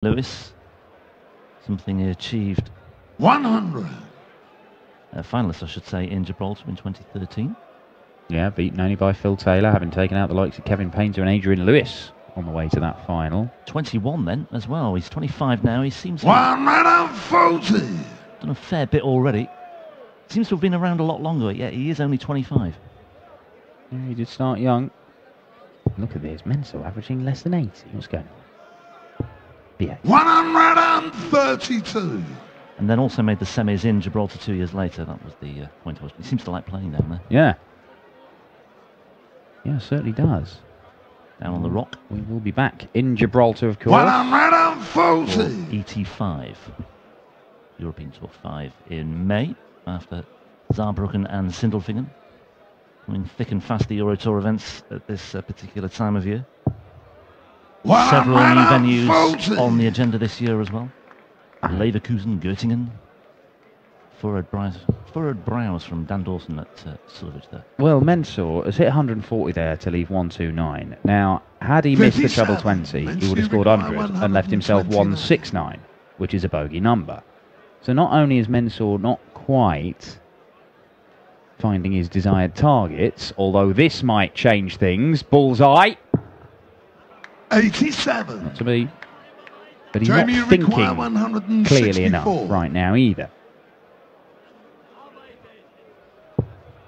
Lewis, something he achieved 100. Finalist, I should say, in Gibraltar in 2013. Yeah, beaten only by Phil Taylor, having taken out the likes of Kevin Painter and Adrian Lewis on the way to that final. 21 then as well. He's 25 now. He seems to 140. done a fair bit already. Seems to have been around a lot longer. Yeah, he is only 25. Yeah, he did start young. Look at this, Mensur averaging less than 80. What's going on? Yeah. 132. And then also made the semis in Gibraltar 2 years later. That was the point. He seems to like playing down there. Yeah. Yeah, certainly does. Down on the rock. We will be back in Gibraltar, of course. 140. ET5. European Tour 5 in May after Saarbrücken and Sindelfingen. Coming thick and fast, the Euro Tour events at this particular time of year. Several new venues on the agenda this year as well. Leverkusen, Göttingen. Furrowed brows from Dan Dawson at Suljovic there. Well, Mensur has hit 140 there to leave 129. Now, had he missed the treble 20, he would have scored 100 and left himself 169, which is a bogey number. So not only is Mensur not quite finding his desired targets, although this might change things. Bullseye. 87. Not to me. But he's not thinking clearly enough right now either.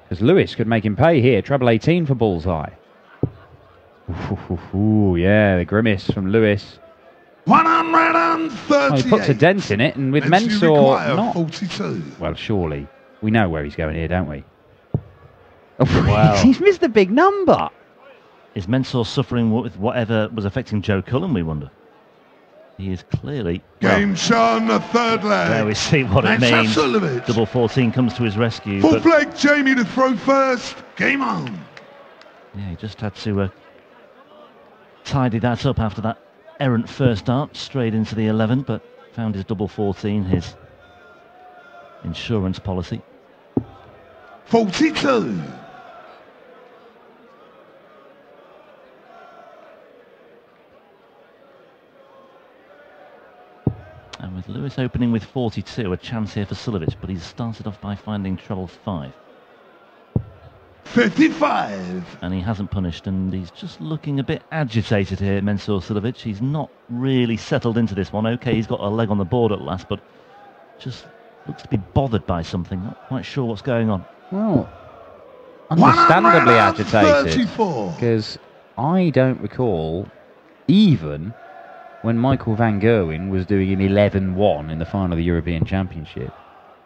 Because Lewis could make him pay here. Treble 18 for Bullseye. Ooh, yeah, the grimace from Lewis. 138. Well, he puts a dent in it, and with Mensur not... 42. Well, surely. We know where he's going here, don't we? Oh, wow. He's missed the big number. Is Mensur suffering with whatever was affecting Joe Cullen, we wonder? He is clearly... Game shown, the third leg. There we see what it means. Suljovic. Double 14 comes to his rescue. Fourth leg, Jamie to throw first. Game on. Yeah, he just had to tidy that up after that errant first start, straight into the 11, but found his double 14, his insurance policy. 42. And with Lewis opening with 42, a chance here for Suljovic, but he's started off by finding treble 5. 55. And he hasn't punished, and he's just looking a bit agitated here, Mensur Suljovic. He's not really settled into this one. Okay, he's got a leg on the board at last, but just looks to be bothered by something. Not quite sure what's going on. Well, understandably agitated. 34. Because I don't recall even when Michael van Gerwen was doing an 11-1 in the final of the European Championship.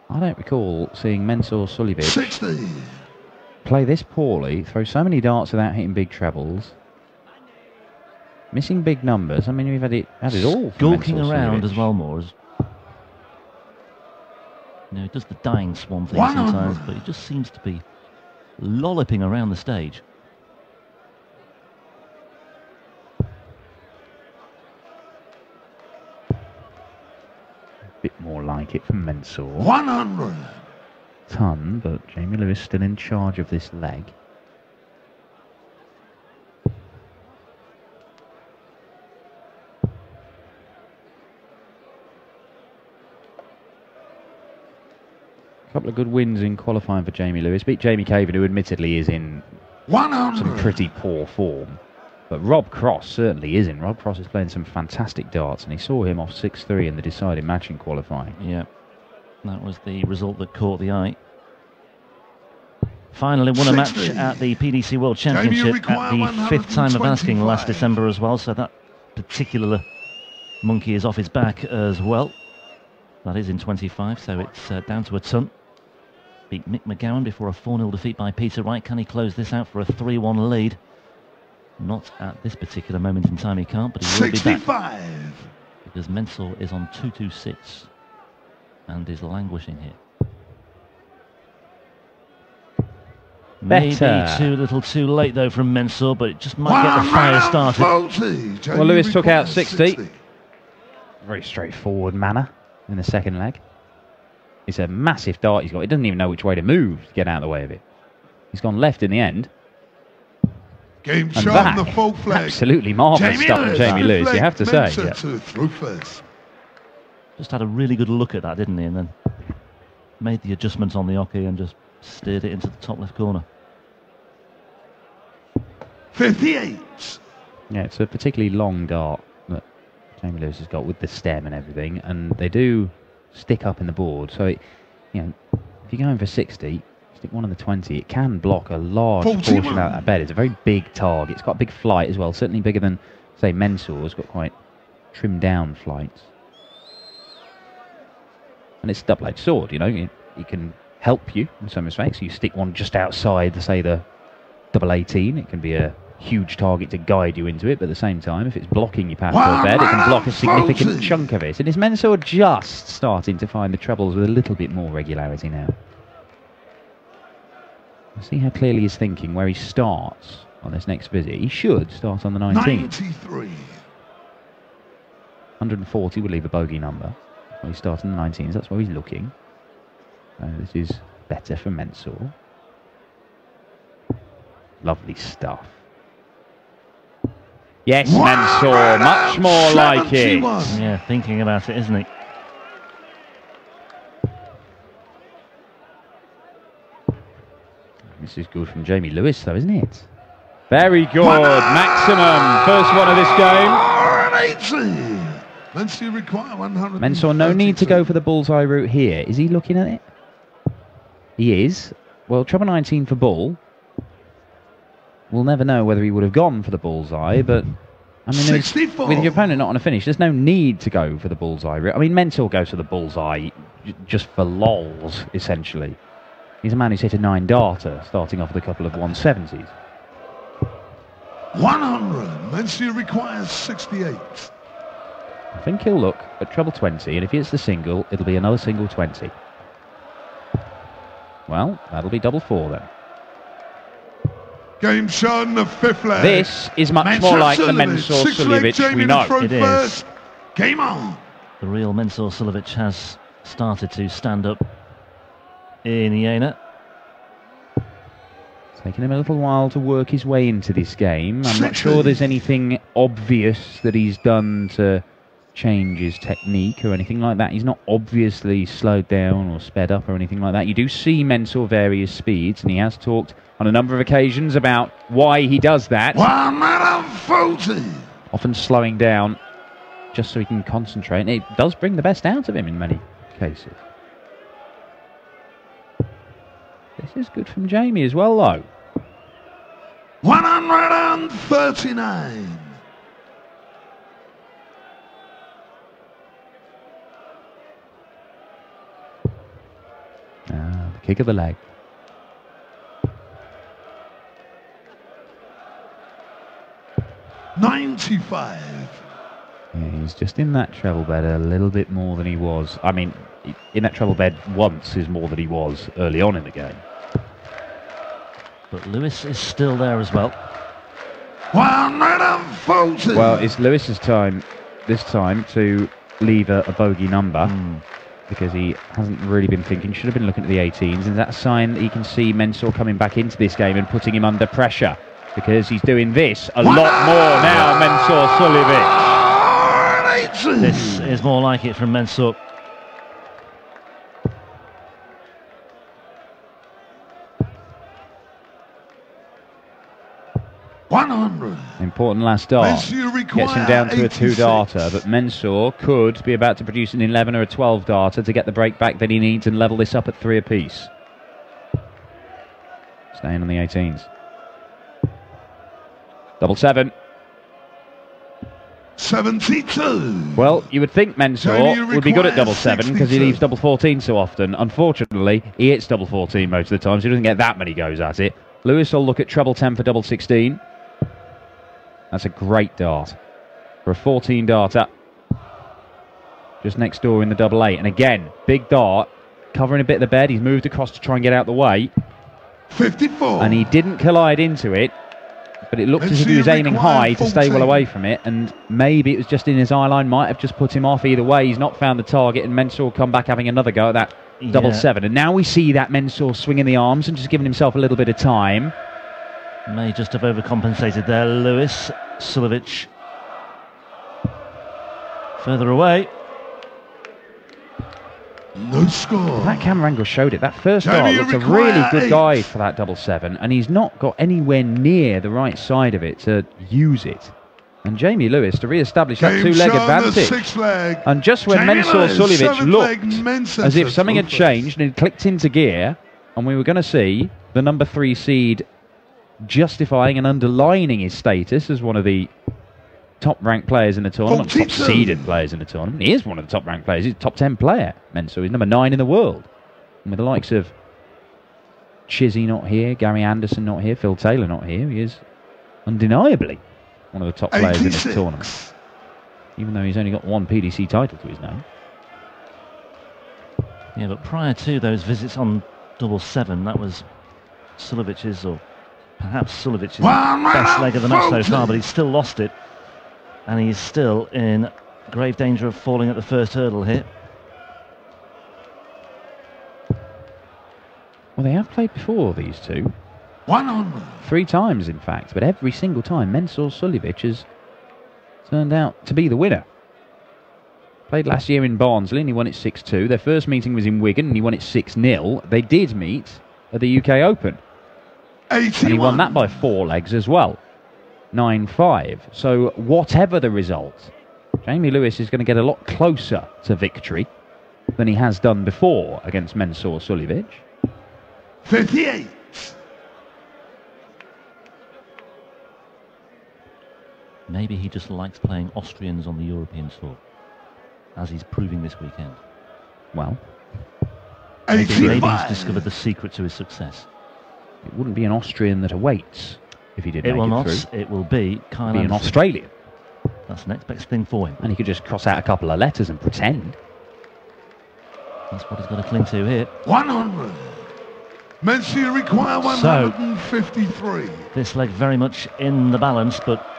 I don't recall seeing Mensur Suljovic 60. play this poorly, throw so many darts without hitting big trebles, missing big numbers. I mean, we've had it all. Gawking around as well, Moores. You know, he does the dying swan thing sometimes, but he just seems to be lolloping around the stage. Bit more like it from Mensur. 100. Ton, but Jamie Lewis still in charge of this leg. A couple of good wins in qualifying for Jamie Lewis. Beat Jamie Caven, who admittedly is in 100. some pretty poor form. But Rob Cross certainly isn't. Rob Cross is playing some fantastic darts, and he saw him off 6-3 in the deciding match in qualifying. Yeah, that was the result that caught the eye. Finally won a match at the PDC World Championship at the 5th time of asking last December as well, so that particular monkey is off his back as well. That is in 25, so it's down to a ton. Beat Mick McGowan before a 4-0 defeat by Peter Wright. Can he close this out for a 3-1 lead? Not at this particular moment in time, he can't, but he will be back. Because Mensur is on 2-2-6 and is languishing here. Maybe too little too late, though, from Mensur, but it just might get the fire started. Well, Lewis took out 60. Very straightforward manner in the second leg. It's a massive dart he's got. He doesn't even know which way to move to get out of the way of it. He's gone left in the end. Game And shot that, on the full flag. absolutely marvellous stuff from Jamie Lewis, you have to say. Mensur to throw first. Just had a really good look at that, didn't he? And then made the adjustment on the hockey and just steered it into the top left corner. 58. Yeah, it's a particularly long dart that Jamie Lewis has got with the stem and everything, and they do stick up in the board. So, if you're going for 60, stick one on the 20, it can block a large 41. portion out of that bed. It's a very big target. It's got a big flight as well, certainly bigger than, say, Mensur's got quite trimmed down flights. And it's a double-edged sword, it can help you in some respects. You stick one just outside, say, the double 18, it can be a huge target to guide you into it, but at the same time, if it's blocking your path to a bed, it can block a significant chunk of it. And is Mensur just starting to find the trebles with a little bit more regularity now? See how clearly he's thinking where he starts on this next visit. He should start on the 19th. 93. 140 would leave a bogey number. Well, he's starting the 19s, that's where he's looking. This is better for Mensur. Lovely stuff. Yes, Mensur, much more like it. Yeah, thinking about it, isn't he? This is good from Jamie Lewis, though, isn't it? Very good. Maximum. First one of this game. Mensur, no need to go for the bullseye route here. Is he looking at it? He is. Well, treble 19 for bull. We'll never know whether he would have gone for the bullseye, but I mean, with your opponent not on a finish, there's no need to go for the bullseye route. I mean, Mensur goes for the bullseye just for lols, essentially. He's a man who's hit a 9-darter, starting off with a couple of 170s. 100. Mensur requires 68. I think he'll look at treble 20, and if he hits the single, it'll be another single 20. Well, that'll be double 4 then. Game shot on the 5th leg. This is much more like the Mensur Suljovic we know. It is. Game on. The real Mensur Suljovic has started to stand up in Jena. It's taken him a little while to work his way into this game. I'm not sure there's anything obvious that he's done to change his technique or anything like that. He's not obviously slowed down or sped up or anything like that. You do see Mensur vary his speeds, and he has talked on a number of occasions about why he does that. 140. Often slowing down just so he can concentrate, and it does bring the best out of him in many cases. This is good from Jamie as well, though. 139. The kick of the leg. $95. Yeah, he's just in that treble bed a little bit more than he was. I mean, in that treble bed once is more than he was early on in the game. But Lewis is still there as well. 140. Well, it's Lewis's time this time to leave a bogey number. Because he hasn't really been thinking, should have been looking at the 18s, and that's a sign that he can see Mensur coming back into this game and putting him under pressure, because he's doing this a lot more now, Mensur Suljovic. This is more like it from Mensur. Important last dart. Gets him down to a 2-darter, but Mensur could be about to produce an 11 or a 12-darter to get the break back that he needs and level this up at 3 apiece. Staying on the 18s. Double 7. 72. Well, you would think Mensur would be good at double 7 because he leaves double 14 so often. Unfortunately, he hits double 14 most of the time, so he doesn't get that many goes at it. Lewis will look at treble 10 for double 16. That's a great dart. For a 14-darter. Just next door in the double 8. And again, big dart, covering a bit of the bed. He's moved across to try and get out the way. 54. And he didn't collide into it, but it looked as if he was aiming high to stay well away from it, and maybe it was just in his eye line, might have just put him off. Either way, he's not found the target, and Mensur will come back having another go at that double 7. And now we see that Mensur swinging the arms and just giving himself a little bit of time. May just have overcompensated there. Lewis, Suljovic further away. No score. That camera angle showed it. That first dart looks a really good guide for that 7-7, and he's not got anywhere near the right side of it to use it. And Jamie Lewis to re-establish that two-leg advantage. And just when Mensur Suljovic looked as if something had changed and it clicked into gear, and we were going to see the number 3 seed justifying and underlining his status as one of the top-ranked players in the tournament, top-seeded players in the tournament. He is one of the top-ranked players. He's a top 10 player, Mensur. He's number 9 in the world. And with the likes of Chizzy not here, Gary Anderson not here, Phil Taylor not here, he is undeniably one of the top players in this tournament. Even though he's only got 1 PDC title to his name. Yeah, but prior to those visits on 7-7, that was Suljovic's, or perhaps Suljovic's best leg of the match so far, but he's still lost it. And he's still in grave danger of falling at the first hurdle here. Well, they have played before, these two. 1-1. 3 times, in fact. But every single time, Mensur Suljovic has turned out to be the winner. Played last year in Barnsley and he won it 6-2. Their first meeting was in Wigan and he won it 6-0. They did meet at the UK Open. 81. And he won that by 4 legs as well. 9-5. So whatever the result, Jamie Lewis is going to get a lot closer to victory than he has done before against Mensur Suljovic. 58. Maybe he just likes playing Austrians on the European tour, as he's proving this weekend. Well, maybe he's discovered the secret to his success. It wouldn't be an Austrian that awaits if he did. It will not. It will be Kyle Anderson. An Australian. That's the next best thing for him. And he could just cross out a couple of letters and pretend. That's what he's got to cling to here. 100. Mensur require 153. This leg very much in the balance, but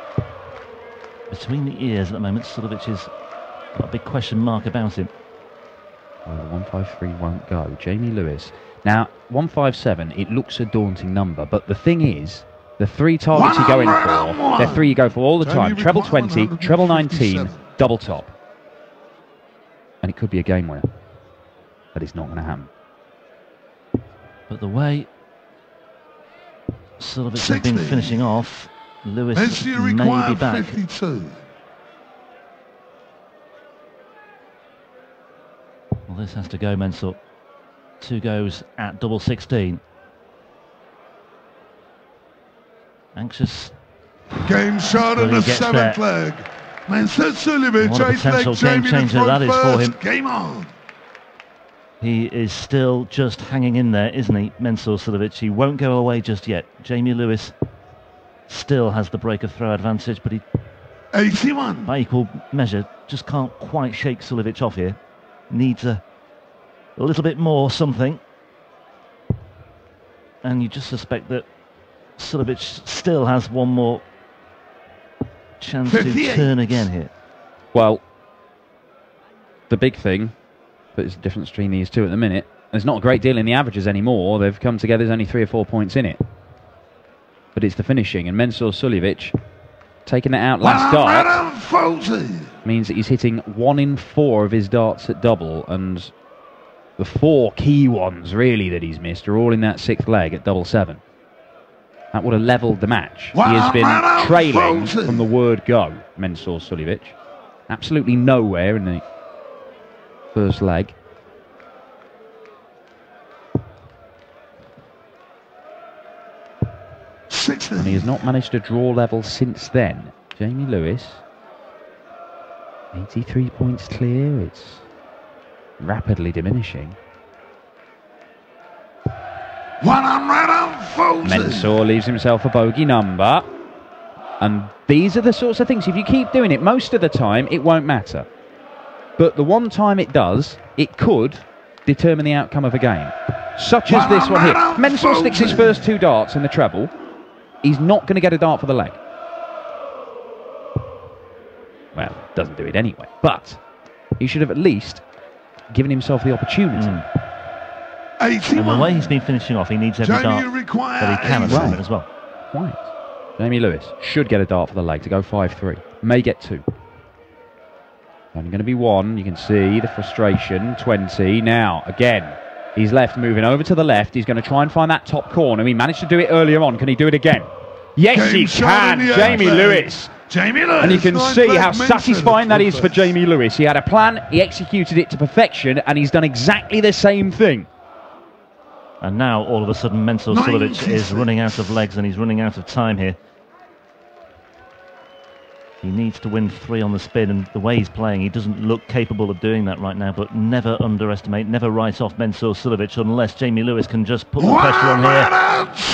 between the ears at the moment, Suljovic has got a big question mark about him. Well, the 153 won't go. Jamie Lewis. Now, 157, it looks a daunting number, but the thing is, the 3 targets you're going for, they're 3 you go for all the time. Treble 20, treble 19, double top. And it could be a game winner. But it's not going to happen. But the way Suljovic has been finishing off, Lewis may be back. 52. Well, this has to go, Mensur. 2 goes at 16. Anxious. Game shot in the 7th leg. Mensur Suljovic, what a potential game changer that is for him. Game on. He is still just hanging in there, isn't he, Mensur Suljovic? He won't go away just yet. Jamie Lewis still has the break of throw advantage, but he, 81. by equal measure, just can't quite shake Suljovic off here. Needs a little bit more something. And you just suspect that Suljovic still has one more chance 58. to turn again here. Well, the big thing, but it's a difference between these two at the minute, there's not a great deal in the averages anymore. They've come together, there's only 3 or 4 points in it. But it's the finishing, and Mensur Suljovic taking it out last dart means that he's hitting 1 in 4 of his darts at double, and the 4 key ones really that he's missed are all in that 6th leg at 7-7. That would have levelled the match. He has been trailing from the word go, Mensur Suljovic. Absolutely nowhere in the first leg. And he has not managed to draw level since then. Jamie Lewis, 83 points clear. It's rapidly diminishing. Mensur leaves himself a bogey number. And these are the sorts of things, if you keep doing it most of the time, it won't matter. But the one time it does, it could determine the outcome of a game. Such as this one here. Mensur sticks his first 2 darts in the treble. He's not going to get a dart for the leg. Well, doesn't do it anyway. But he should have at least given himself the opportunity. And the way he's been finishing off, he needs every dart that he can at the moment as well. quiet. Jamie Lewis should get a dart for the leg to go 5-3. May get 2. Only going to be 1. You can see the frustration. 20. Now, again, he's left moving over to the left. He's going to try and find that top corner. He managed to do it earlier on. Can he do it again? Yes, he can. Jamie Lewis. And you can see how satisfying that is for Jamie Lewis. He had a plan, he executed it to perfection, and he's done exactly the same thing. And now, all of a sudden, Mensur Suljovic is running out of legs and he's running out of time here. He needs to win 3 on the spin, and the way he's playing, he doesn't look capable of doing that right now, but never underestimate, never write off Mensur Suljovic unless Jamie Lewis can just put the pressure on here.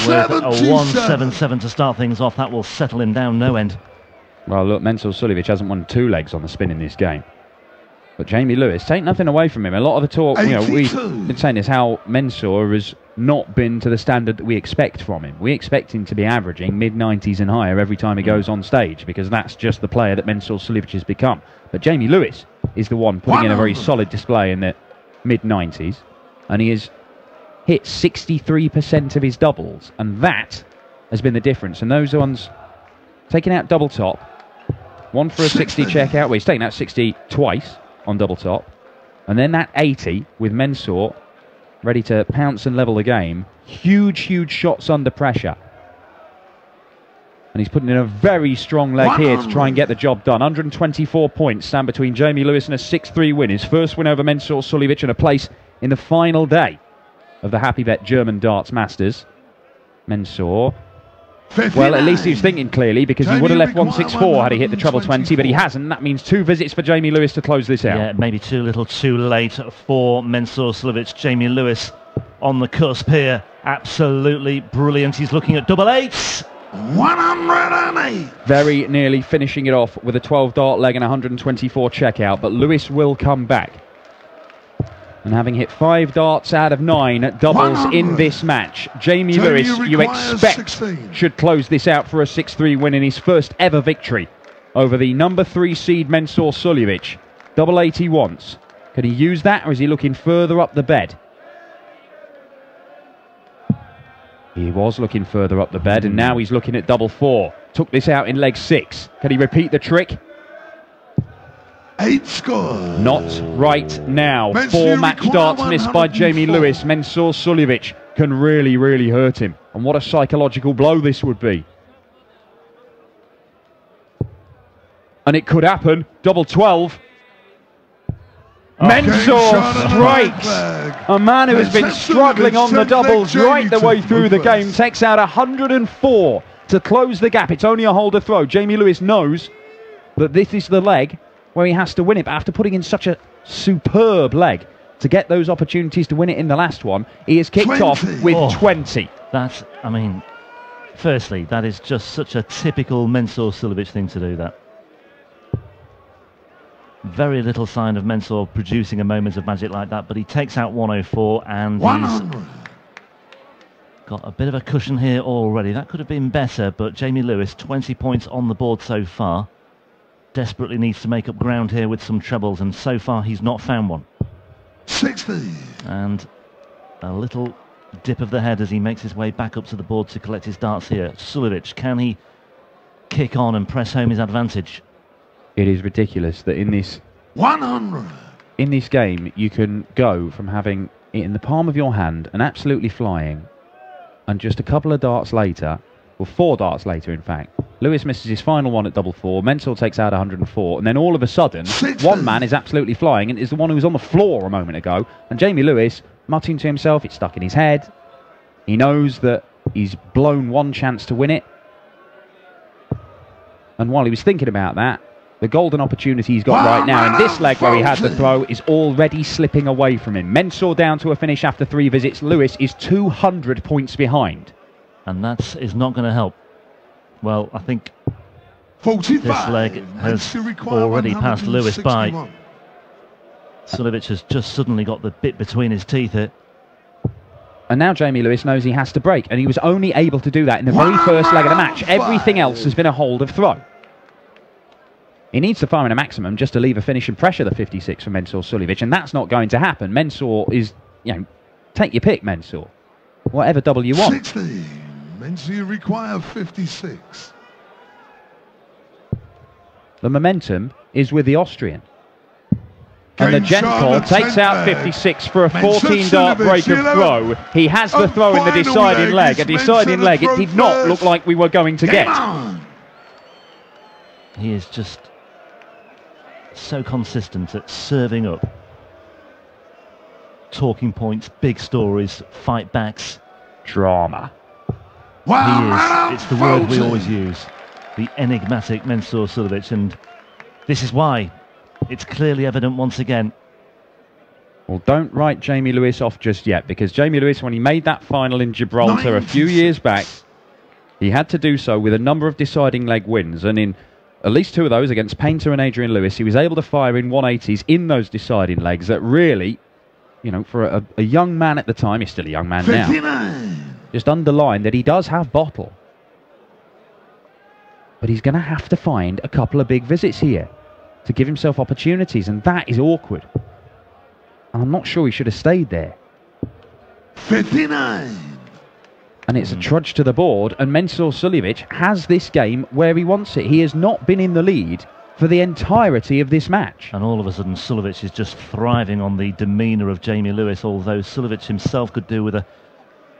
With a 1-7-7 to start things off, that will settle him down no end. Well, look, Mensur Suljovic hasn't won 2 legs on the spin in this game. But Jamie Lewis, take nothing away from him. A lot of the talk, you know, we've been saying is how Mensur has not been to the standard that we expect from him. We expect him to be averaging mid-90s and higher every time he goes on stage, because that's just the player that Mensur Suljovic has become. But Jamie Lewis is the one putting in a very solid display in the mid-90s, and he has hit 63% of his doubles, and that has been the difference. And those ones taking out double top, 1 for a 60 check out. Well, he's taken out 60 twice on double top, and then that 80 with Mensur ready to pounce and level the game. Huge shots under pressure, and he's putting in a very strong leg here to try and get the job done. 124 points stand between Jamie Lewis and a 6-3 win, his first win over Mensur Suljovic, and a place in the final day of the Happy Bet German Darts Masters. Mensur, well, at least he was thinking clearly, because he would have left 164 had he hit the treble 20, but he hasn't. That means 2 visits for Jamie Lewis to close this out. Yeah, maybe too little too late for Mensur Suljovic. Jamie Lewis on the cusp here. Absolutely brilliant. He's looking at double 8s. 108. Very nearly finishing it off with a 12 dart leg and 124 checkout, but Lewis will come back. And having hit 5 darts out of 9 doubles in this match, Jamie Lewis, you expect, 16. should close this out for a 6-3 win in his first ever victory over the number 3 seed Mensur Suljovic. Double 8 he wants. Can he use that, or is he looking further up the bed? He was looking further up the bed, and now he's looking at double 4. Took this out in leg 6. Can he repeat the trick? 8 score. Not right now. 4 match darts missed by Jamie Lewis. Mensur Suljovic can really hurt him. And what a psychological blow this would be. And it could happen. Double 12. Mensur strikes. A man who has been struggling on the doubles right the way through the game takes out 104 to close the gap. It's only a holder throw. Jamie Lewis knows that this is the leg where he has to win it, but after putting in such a superb leg to get those opportunities to win it in the last one, he has kicked off with 20. That's, I mean, firstly, that is just such a typical Mensur Suljovic thing to do, that. Very little sign of Mensur producing a moment of magic like that, but he takes out 104, and he's got a bit of a cushion here already. That could have been better, but Jamie Lewis, 20 points on the board so far. Desperately needs to make up ground here with some trebles, and so far he's not found one. 60. And a little dip of the head as he makes his way back up to the board to collect his darts here. Suljovic, can he kick on and press home his advantage? It is ridiculous that in this 100. In this game you can go from having it in the palm of your hand and absolutely flying, and just a couple of darts later, well, 4 darts later in fact, Lewis misses his final one at double 4, Mensur takes out 104, and then all of a sudden, one man is absolutely flying, and is the one who was on the floor a moment ago, and Jamie Lewis, muttering to himself, it's stuck in his head, he knows that he's blown one chance to win it, and while he was thinking about that, the golden opportunity he's got right now in this leg where he had the throw is already slipping away from him. Mensur down to a finish after 3 visits, Lewis is 200 points behind. And that is not going to help. Well, I think 45. this leg has already passed Lewis by. Suljovic has just suddenly got the bit between his teeth here. And now Jamie Lewis knows he has to break, and he was only able to do that in the very first leg of the match. Everything else has been a hold of throw. He needs to fire in a maximum just to leave a finish and pressure the 56 for Mensur Suljovic, and that's not going to happen. Mensur is, you know, take your pick, Mensur. Whatever double you want. 60. Mensur require 56. The momentum is with the Austrian. And the Gentle takes out 56 for a 14-dart break of throw. He has the throw in the deciding leg. A deciding leg it did not look like we were going to get. He is just so consistent at serving up. Talking points, big stories, fight backs. Drama. He is, it's the word we always use. The enigmatic Mensur Suljovic, and this is why it's clearly evident once again. Well, don't write Jamie Lewis off just yet, because Jamie Lewis, when he made that final in Gibraltar a few years back, he had to do so with a number of deciding leg wins, and in at least 2 of those against Painter and Adrian Lewis, he was able to fire in 180s in those deciding legs that really, you know, for a young man at the time, he's still a young man 59. Now, just underline that he does have bottle. But he's going to have to find a couple of big visits here to give himself opportunities, and that is awkward. And I'm not sure he should have stayed there. 59. And it's a trudge to the board, and Mensur Suljovic has this game where he wants it. He has not been in the lead for the entirety of this match. And all of a sudden Suljovic is just thriving on the demeanour of Jamie Lewis, although Suljovic himself could do with a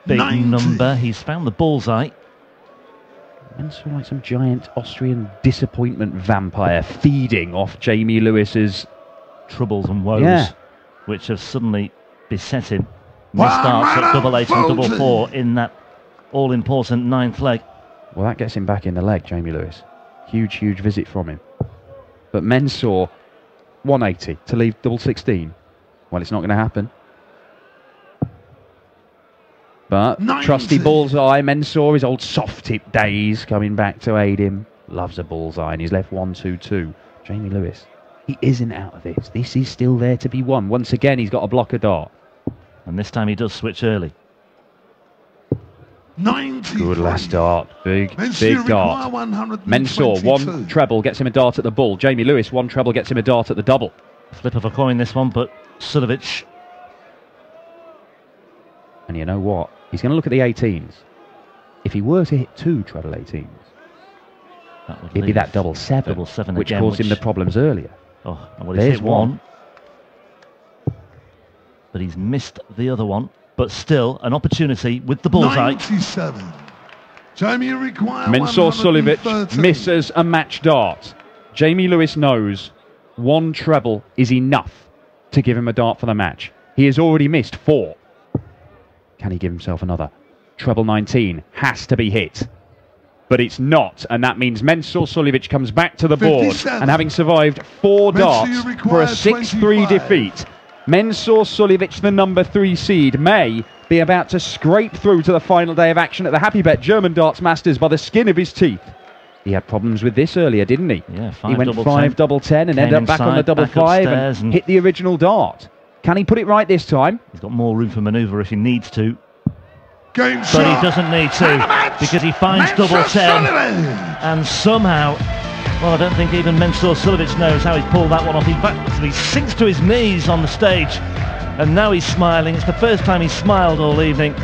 big 90. Number. He's found the bullseye. Mensur like some giant Austrian disappointment vampire feeding off Jamie Lewis's troubles and woes, which have suddenly beset him. Misstarts at double 8 and double 4 in that all-important 9th leg. Well, that gets him back in the leg, Jamie Lewis. Huge, huge visit from him. But Mensur, 180 to leave double 16. Well, it's not going to happen. But 90. Trusty bullseye, Mensur, his old soft-tip days coming back to aid him. Loves a bullseye, and he's left 1-2-2. Jamie Lewis, he isn't out of this. This is still there to be won. Once again, he's got a blocker dart. And this time he does switch early. 90. Good last dart. Big dart. Mensur, 1 treble gets him a dart at the bull. Jamie Lewis, 1 treble gets him a dart at the double. Flip of a coin this one, but Suljovic. And you know what? He's going to look at the 18s. If he were to hit 2 treble 18s, it'd be that double 7, which again, caused him the problems earlier. Oh, well, he's hit 1. But he's missed the other one. But still, an opportunity with the bullseye. 97. Jamie requires Mensur Suljovic misses a match dart. Jamie Lewis knows 1 treble is enough to give him a dart for the match. He has already missed 4. Can he give himself another? Treble 19 has to be hit. But it's not, and that means Mensur Suljovic comes back to the board. And having survived 4 darts for a 6-3 defeat, Mensur Suljovic, the number 3 seed, may be about to scrape through to the final day of action at the Happy Bet German Darts Masters by the skin of his teeth. He had problems with this earlier, didn't he? Yeah, he went 5 double 10 and ended up back on the double 5 and hit the original dart. Can he put it right this time? He's got more room for manoeuvre if he needs to. But he doesn't need to, because he finds double 10. And somehow, well, I don't think even Mensur Suljovic knows how he's pulled that one off. He sinks to his knees on the stage, and now he's smiling. It's the first time he's smiled all evening.